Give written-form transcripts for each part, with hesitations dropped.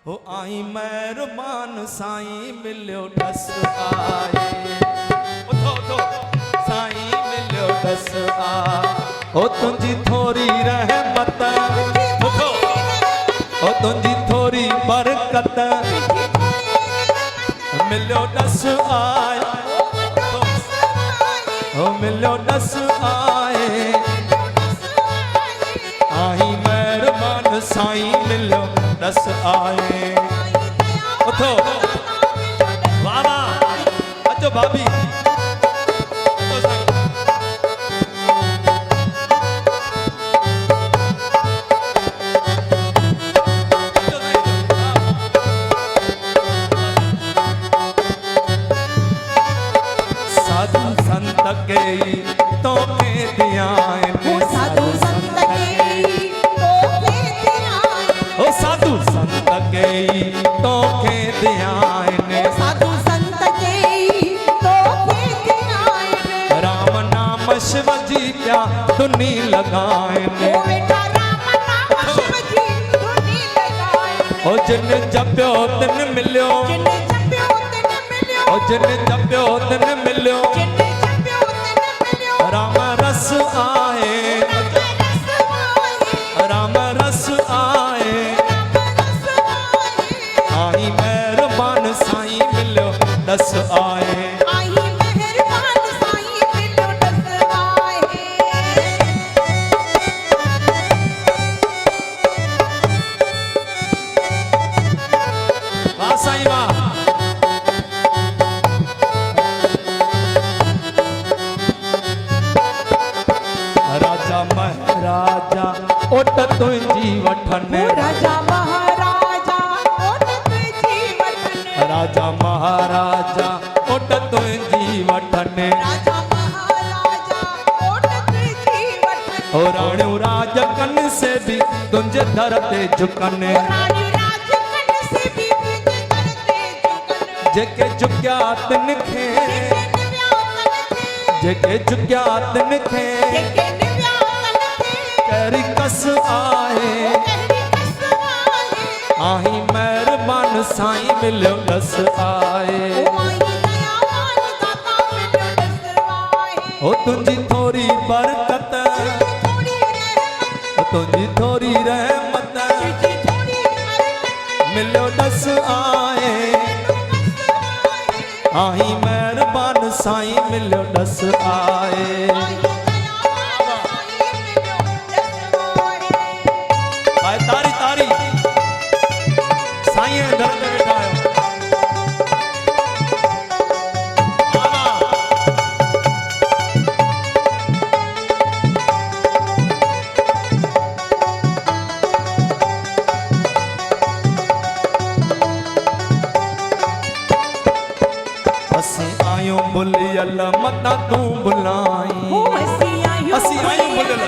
हो आई मेहरबान साईं मिलियो दस आए। उठो उठो साईं मिलियो दस आ। हो तुझी थोरी रहमत, उठो हो तुझी थोरी बरकत मिलियो दस आए। हो मिलियो दस आए। आई मेहरबान साईं मिलियो दस आए। उठो वाह वाह अचो भाभी साधु संत के तो के दिया साधु संत के तो के दिया ओ साधु संत के तो के दिया साधु संत के तो के दिया राम नाम शिव जी क्या धुनी लगाए। ओ बेटा राम नाम शिव जी धुनी लगाए। ओ जिन जप्यो तिन मिलियो, जिन जप्यो तिन मिलियो, ओ जिन जप्यो तिन मिलियो जिन जप्यो तिन मिलियो राम रस आए। राम रस आए। आई मेहरबान साईं मिलियो दस आए। आई मेहरबान साईं मिलियो दस आए। वाह साईं वाह। राजा महाराजा ओट तुझी वठन, राजा महाराजा ओट तुझी वठन, राजा महाराजा ओट तुझी वठन। राजा महाराजा ओट तुझी वठन। ओ राणियों राज कन से भी तुझे दर ते झुकन। रानी राज कन से भी तुझे दर ते झुकन। जेके झुकिया तिन खे, जेके निव्या तन थे, जेके झुकिया तिन खे जेके निव्या तन थे, करी कस आए। कहरी कस आए। आई मेहरबान साईं मिलियो दस आए। ओ आई दयावान दाता मिलियो दस आए। ओ तुझी थोरी बरकत, थोड़ी रहमत, ओ तुझी थोड़ी रहमत तुझी थोड़ी बरकत मिलियो दस आए। आई मेहरबान साईं मिलियो दस आए। आए तारी तारी साईं दर ते वेठा आयो। असी आयूं बुलियल मता तू बुलाई। असी आयूं बुलियल,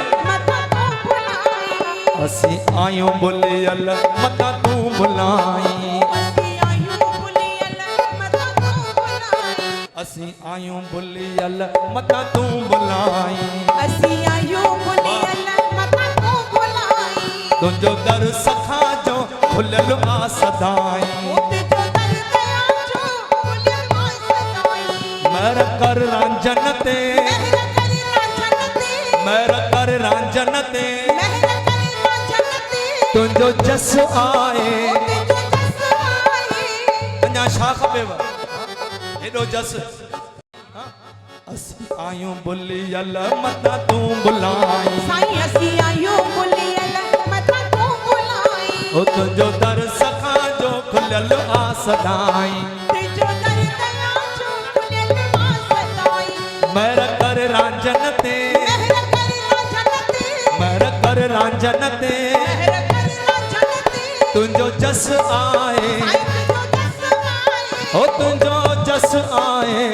असी आयूं बुलियल मता तू बुलाई। असी आयूं बुलियल मता तू बुलाई। तुझो दर सखा जो खुलियल आ सदाई। मेर कर रांझन ते, मेर कर रांझन ते तुझो जस आए। अञा छा खपेव हेॾो जस। असी आयूं बुलियल मता तू बुलाई। ओ तुझो दर सखा जो खुलियल आ सदाई। मेर कर रांझन ते, मेर कर रांझन ते तुझो जस आए। ओ तुझो जस आए।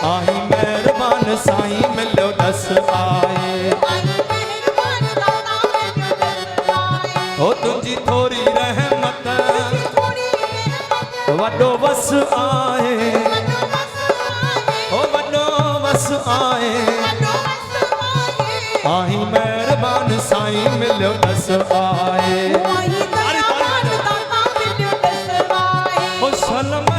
आई मेहरबान साईं मिलियो दस आए। ओ तुझी थोरी रहमत वॾो वस आए। ओ वॾो वस आए। आई मेहरबान साईं मिलियो दस आए।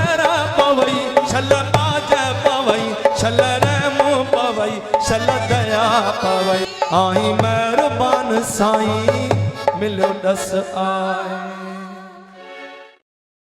मेरा पवई छल बाज पवई छल रहम पवई छल दया पवई आई मेहरबान साईं मिलो दस आए।